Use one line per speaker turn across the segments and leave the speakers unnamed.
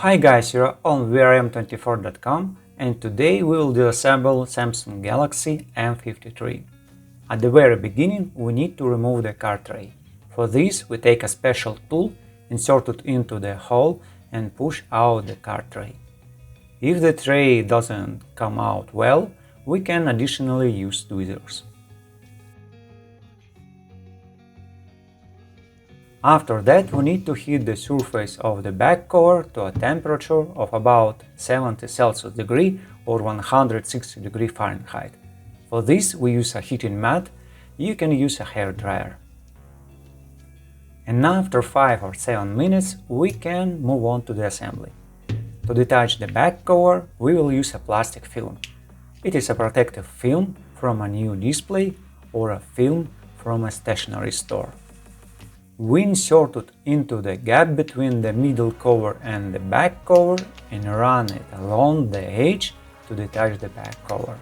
Hi guys, you're on vrm24.com and today we will disassemble Samsung Galaxy M53. At the very beginning we need to remove the card tray. For this we take a special tool, insert it into the hole and push out the card tray. If the tray doesn't come out well, we can additionally use tweezers. After that, we need to heat the surface of the back cover to a temperature of about 70 Celsius degree or 160 degree Fahrenheit. For this, we use a heating mat. You can use a hair dryer. And after 5 or 7 minutes, we can move on to the assembly. To detach the back cover, we will use a plastic film. It is a protective film from a new display or a film from a stationery store. We insert it into the gap between the middle cover and the back cover and run it along the edge to detach the back cover.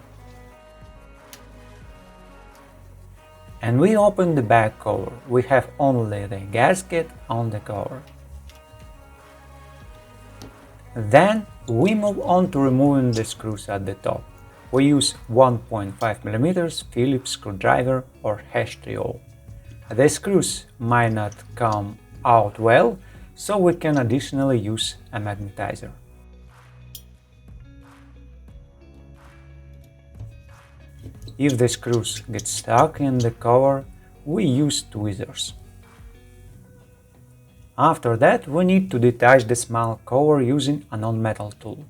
And we open the back cover. We have only the gasket on the cover. Then we move on to removing the screws at the top. We use 1.5 mm Phillips screwdriver or H3O. The screws might not come out well, so we can additionally use a magnetizer. If the screws get stuck in the cover, we use tweezers. After that, we need to detach the small cover using a non-metal tool.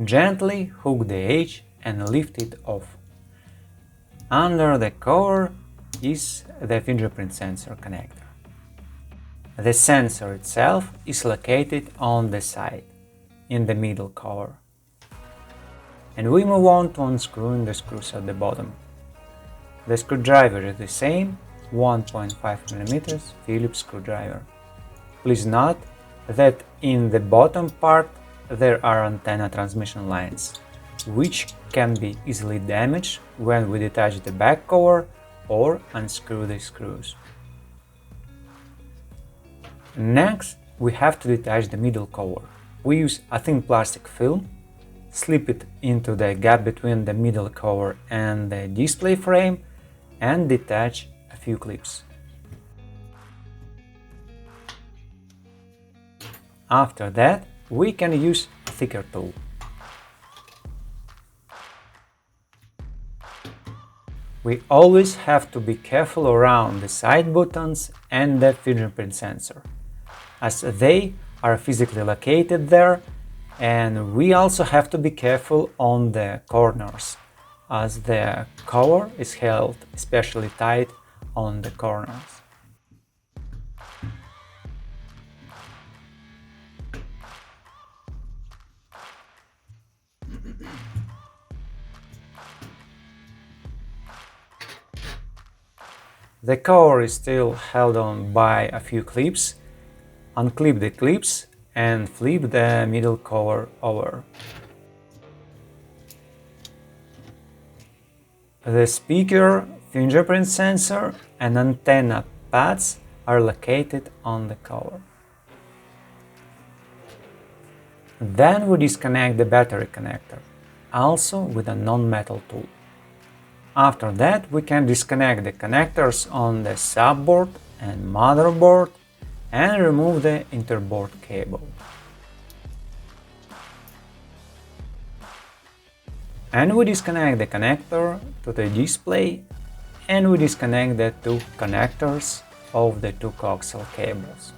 Gently hook the edge and lift it off. Under the cover is the fingerprint sensor connector. The sensor itself is located on the side, in the middle cover. And we move on to unscrewing the screws at the bottom. The screwdriver is the same, 1.5 mm Phillips screwdriver. Please note that in the bottom part there are antenna transmission lines, which can be easily damaged when we detach the back cover or unscrew the screws. Next, we have to detach the middle cover. We use a thin plastic film, slip it into the gap between the middle cover and the display frame, and detach a few clips. After that, we can use a thicker tool. We always have to be careful around the side buttons and the fingerprint sensor, as they are physically located there, and we also have to be careful on the corners, as the cover is held especially tight on the corners. The cover is still held on by a few clips. Unclip the clips and flip the middle cover over. The speaker, fingerprint sensor and antenna pads are located on the cover. Then we disconnect the battery connector, also with a non-metal tool. After that, we can disconnect the connectors on the subboard and motherboard and remove the interboard cable. And we disconnect the connector to the display and we disconnect the two connectors of the two coaxial cables.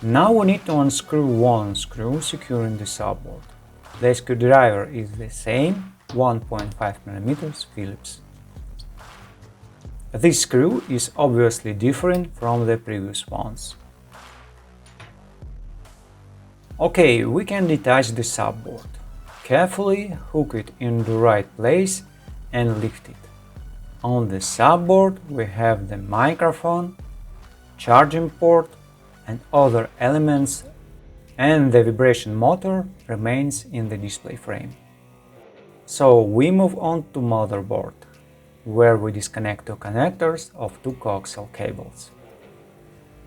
Now we need to unscrew one screw securing the subboard. The screwdriver is the same, 1.5 mm Phillips. This screw is obviously different from the previous ones. Okay, we can detach the subboard. Carefully hook it in the right place and lift it. On the subboard we have the microphone, charging port, and other elements, and the vibration motor remains in the display frame. So we move on to motherboard, where we disconnect two connectors of two coaxial cables.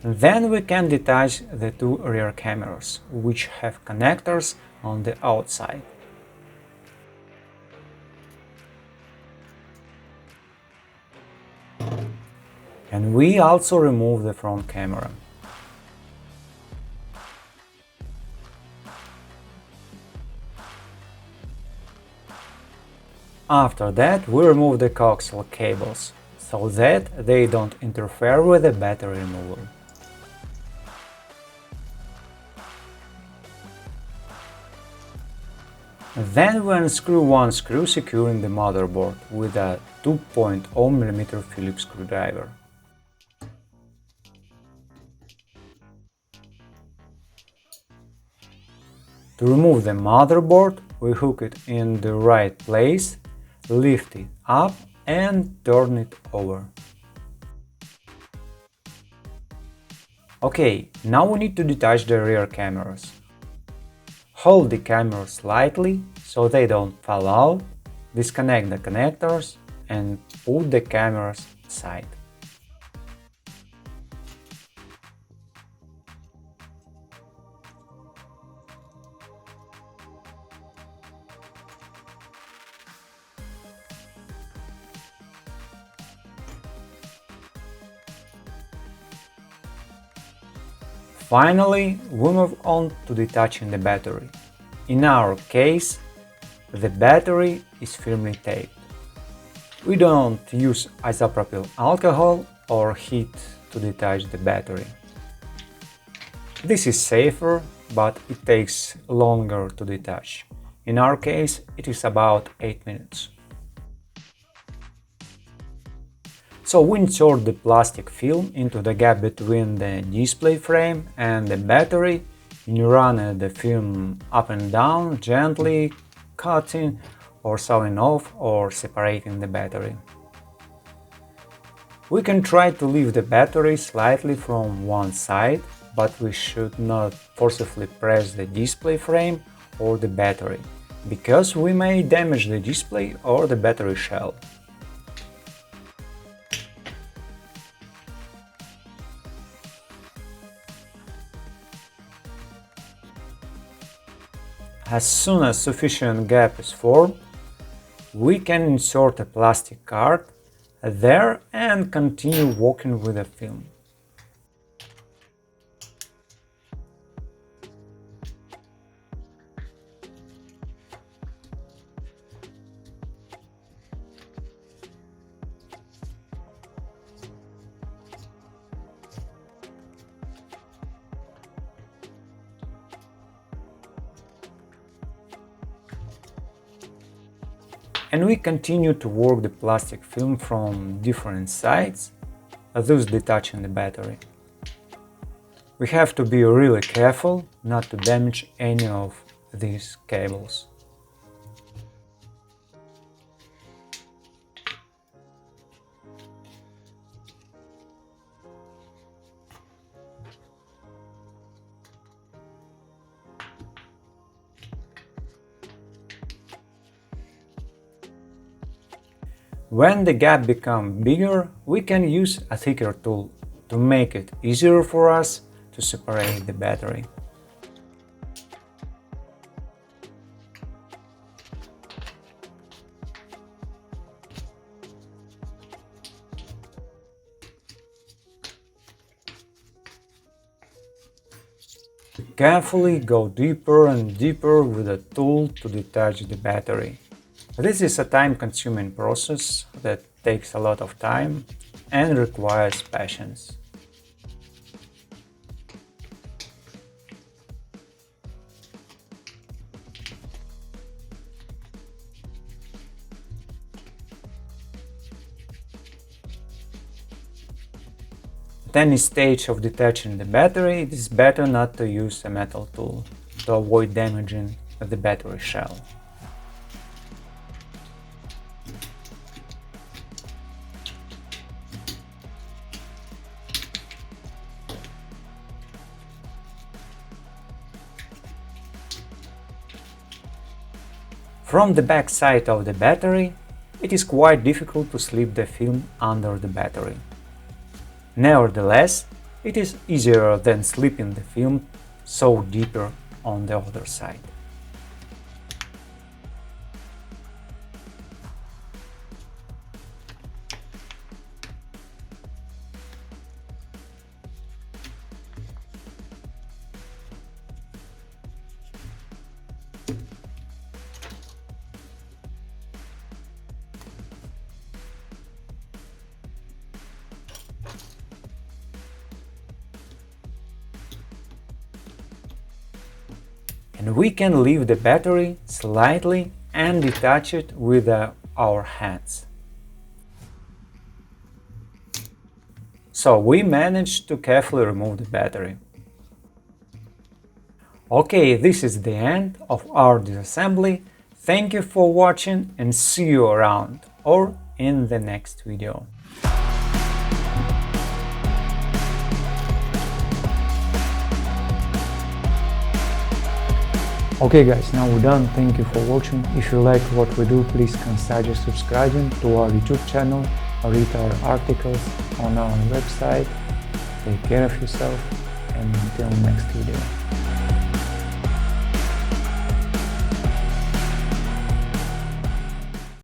Then we can detach the two rear cameras, which have connectors on the outside. And we also remove the front camera. After that, we remove the coaxial cables, so that they don't interfere with the battery remover. Then we unscrew one screw securing the motherboard with a 2.0mm Phillips screwdriver. To remove the motherboard, we hook it in the right place, lift it up and turn it over. Okay, now we need to detach the rear cameras. Hold the cameras slightly so they don't fall out, disconnect the connectors and put the cameras aside. Finally, we move on to detaching the battery. In our case, the battery is firmly taped. We don't use isopropyl alcohol or heat to detach the battery. This is safer, but it takes longer to detach. In our case, it is about 8 minutes. So we insert the plastic film into the gap between the display frame and the battery and run the film up and down, gently cutting or sawing off or separating the battery. We can try to lift the battery slightly from one side, but we should not forcefully press the display frame or the battery, because we may damage the display or the battery shell. As soon as sufficient gap is formed, we can insert a plastic card there and continue working with the film. And we continue to work the plastic film from different sides, thus detaching the battery. We have to be really careful not to damage any of these cables. When the gap becomes bigger, we can use a thicker tool to make it easier for us to separate the battery. Carefully go deeper and deeper with the tool to detach the battery. This is a time-consuming process that takes a lot of time and requires patience. At any stage of detaching the battery, it is better not to use a metal tool to avoid damaging the battery shell. From the back side of the battery, it is quite difficult to slip the film under the battery. Nevertheless, It is easier than slipping the film so deeper on the other side. And we can leave the battery slightly and detach it with our hands. So we managed to carefully remove the battery. Okay, this is the end of our disassembly. Thank you for watching and see you around or in the next video. Okay guys, now we're done. Thank you for watching. If you like what we do, please consider subscribing to our YouTube channel or read our articles on our website. Take care of yourself and until next video.